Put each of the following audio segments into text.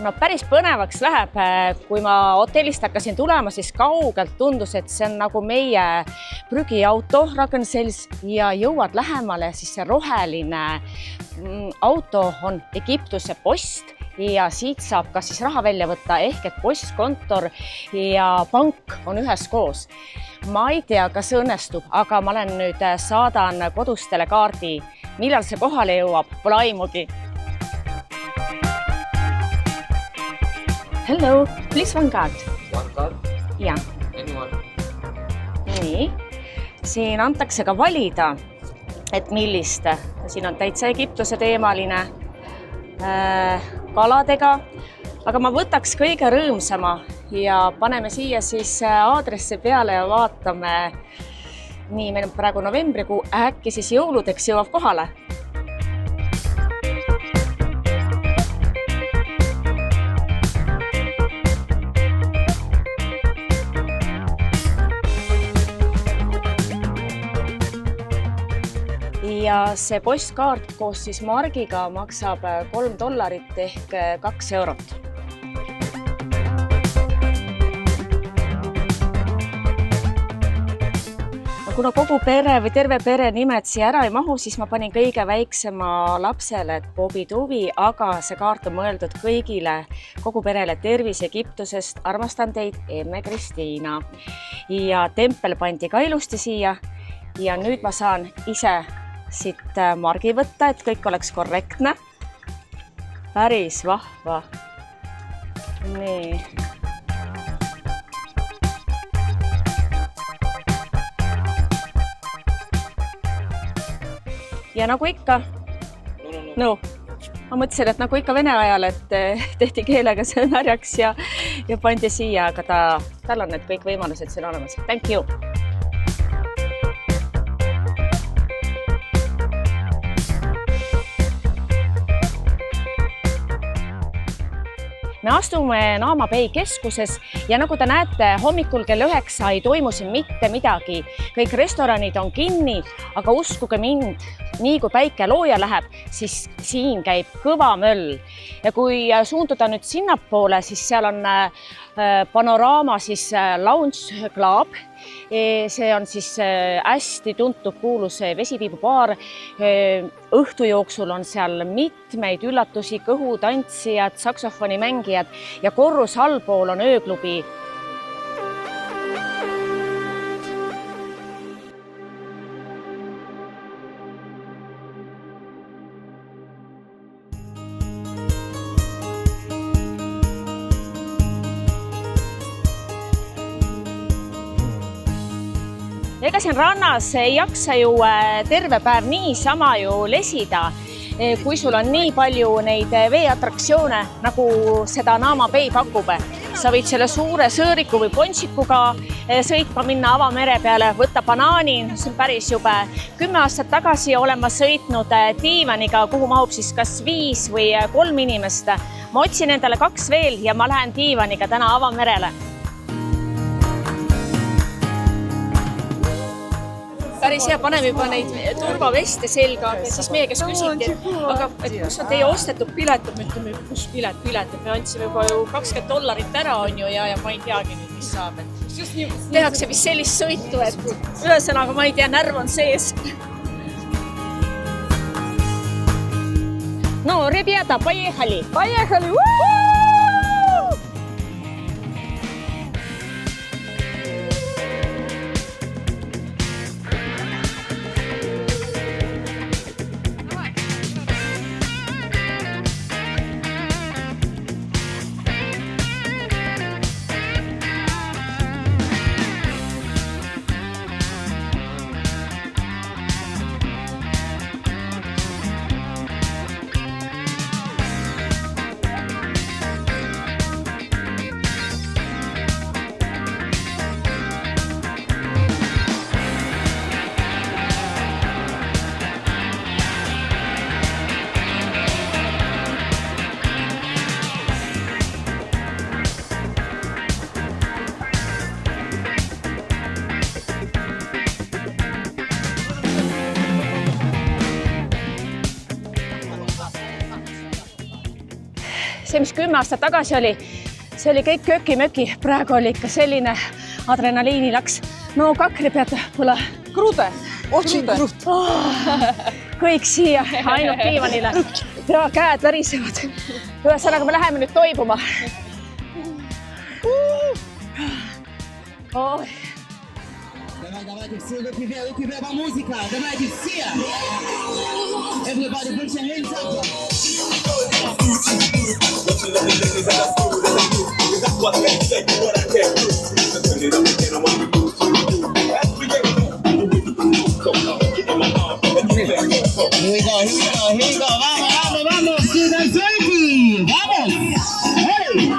No päris põnevaks läheb, kui ma hotellist hakkasin tulema, siis kaugelt tundus, et see on nagu meie prügiauto Ragn-Sells ja jõuad lähemale, siis see roheline auto on Egiptuse post ja siit saab ka siis raha välja võtta ehk et postkontor ja pank on üheskoos. Ma ei tea, kas õnnestub, aga ma nüüd saadan kodustele kaardi, millal see kohale jõuab, pole aimugi. Hello, please one card. One card? Yeah. Anyone? Nii, siin antakse ka valida, et millist. Siin on täitsa Egiptuse teemaline kaladega, aga ma võtaks kõige rõõmsama ja paneme siia siis aadressi peale ja vaatame. Nii, meil on praegu novembrikuu, äkki siis jõuludeks jõuab kohale. Ja see postkaart koos siis margiga maksab $3 ehk 2 eurot. Kuna kogu pere või terve pere nimed siia ära ei mahu, siis ma panin kõige väiksema lapsele Bobi Tuvi, aga see kaart on mõeldud kõigile, kogu perele tervis Egiptusest. Armastan teid, emme Kristiina. Ja tempel pandi ka ilusti siia ja nüüd ma saan ise siit margi võtta, et kõik oleks korrektne. Päris vahva. Nii. Ja nagu ikka, no, ma mõtlesin, et nagu ikka vene ajal, et tehti keelega see märjaks ja pandi siia, aga tal on need kõik võimalused siin olemas. Thank you! Me astume Naama Bay keskuses ja nagu te näete, hommikul kell 9 ei toimu siin mitte midagi. Kõik restoranid on kinni, aga uskuge mind, nii kui päike looja läheb, siis siin käib kõva möll. Ja kui suunduda nüüd sinnapoole, siis seal on panoraama siis Lounge Club. See on siis hästi tuntud kuulus vesipiibubaar. Õhtu jooksul on seal mitmeid üllatusi, kõhutantsijad, saksofoni mängijad ja korrus allpool on ööklubi. Ega siin rannas ei jaksa ju terve päev niisama ju lesida, kui sul on nii palju neid veeattraktsioone, nagu seda Naama Bay pakub. Sa võid selle suure sõõriku või pontsikuga sõitma minna avamere peale, võtta banaani, see on päris jube. 10 aastat tagasi olen ma sõitnud diivaniga, kuhu mahub siis kas 5 või 3 inimest. Ma otsin endale 2 veel ja ma lähen diivaniga täna avamerele. Päris hea, paneme juba neid turvaveste selga, siis meie, kes küsiti, aga kus on teie ostetud pilet, me ütleme, kus pilet, me andsime juba ju $20 ära on ju ja ma ei teagi nüüd, mis saab. Tehakse vist sellist sõitu, et ühesõnaga ma ei tea, närv on sees. No, rебята, поехали! Поехали! see, mis 10 aastat tagasi oli, see oli kõik köki-möki. Praegu oli ikka selline adrenaliini läks. No kakri peate pole. Krude. Очень krude. Kõik siia ainult diivanile. Ja käed värisevad. Ühesõnaga, me läheme nüüd toibuma. Oi. Давайте все, руки вверх, вам музыка. Давайте все. Everybody put your hands up. Here we go. Vamos. Ciudad Selfie. Vamos. Hey.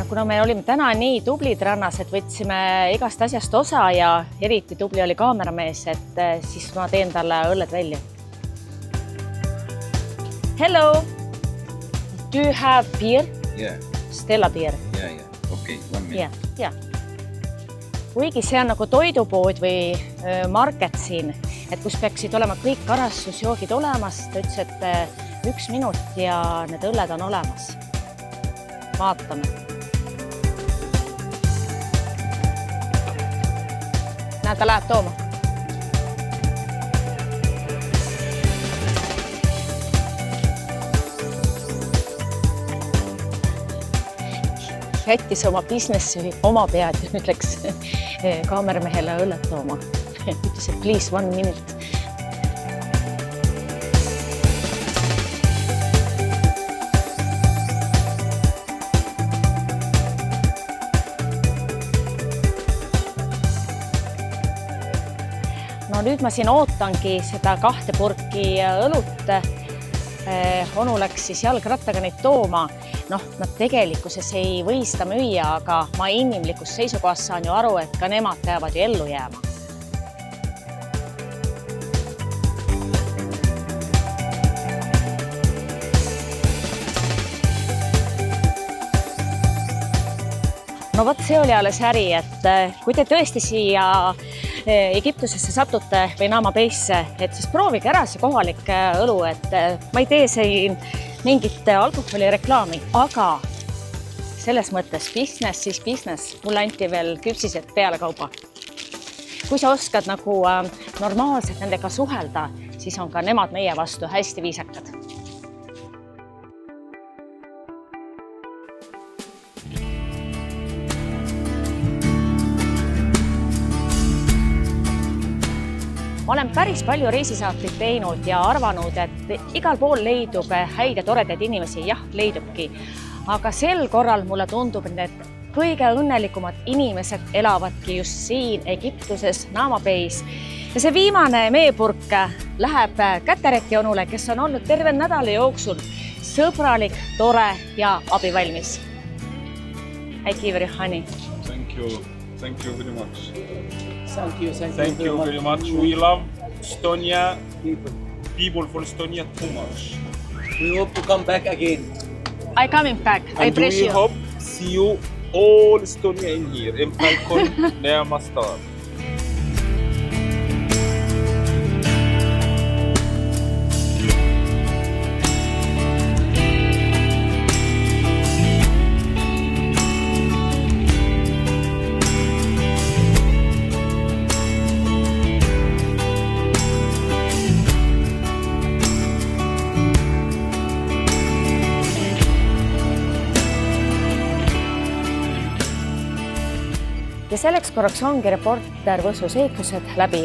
Kuna me olime täna nii tublid rannas, et võtsime igast asjast osa ja eriti tubli oli kaameramees, et siis ma teen talle õlled välja. Hello! Do you have beer? Yeah. Stella beer? Yeah. Okay, 1 minute. Yeah. Kuigi see on nagu toidupood või market siin, et kus peaksid olema kõik karastusjoogid olemas, ta ütles, et 1 minut ja need õlled on olemas. Vaatame. Näed, ta läheb tooma. Jättis oma businessi oma pead ja nüüd läks kaameramehele õlled tooma. Ütles, et please 1 minute. No nüüd ma siin ootangi seda 2 purki õlut. Onu läks siis jalgrattaga neid tooma. Noh, nad tegelikkuses ei või seda müüa, aga ma inimlikus seisukohas saan ju aru, et ka nemad peavad ju ellu jääma. No vot, see oli alles äri, et kui te tõesti siia Egiptusesse satute või Naama Bay'sse, et siis proovige ära see kohalik õlu, et ma ei tee siin mingit alkoholireklaami, aga selles mõttes business, siis business. Mulle anti veel küpsised peale kauba. Kui sa oskad nagu normaalselt nendega suhelda, siis on ka nemad meie vastu hästi viisakad. Ma olen päris palju reisisaateid teinud ja arvanud, et igal pool leidub häid ja toredaid inimesi, jah, leidubki. Aga sel korral mulle tundub, et need kõige õnnelikumad inimesed elavadki just siin Egiptuses, Naama Bay's. Ja see viimane meepurk läheb Kätereti onule, kes on olnud terve nädala jooksul sõbralik, tore ja abivalmis. I give you honey. Thank you very much. Thank you very much. We love Estonia, people for Estonia too much. We hope to come back again. I coming back. I bless we you. hope see you all Estonia in here, in Falcon, near Mastar. Ja selleks korraks ongi reporter Võsu seiklused läbi.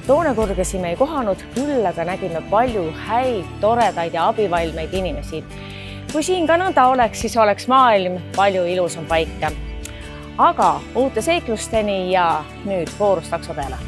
Toonekurgesime ei kohanud, küll aga nägime palju häid, toredaid ja abivalmeid inimesi. Kui siin ka nõnda oleks, siis oleks maailm palju ilusam paik. Aga uute seiklusteni ja nüüd voorus takso peale.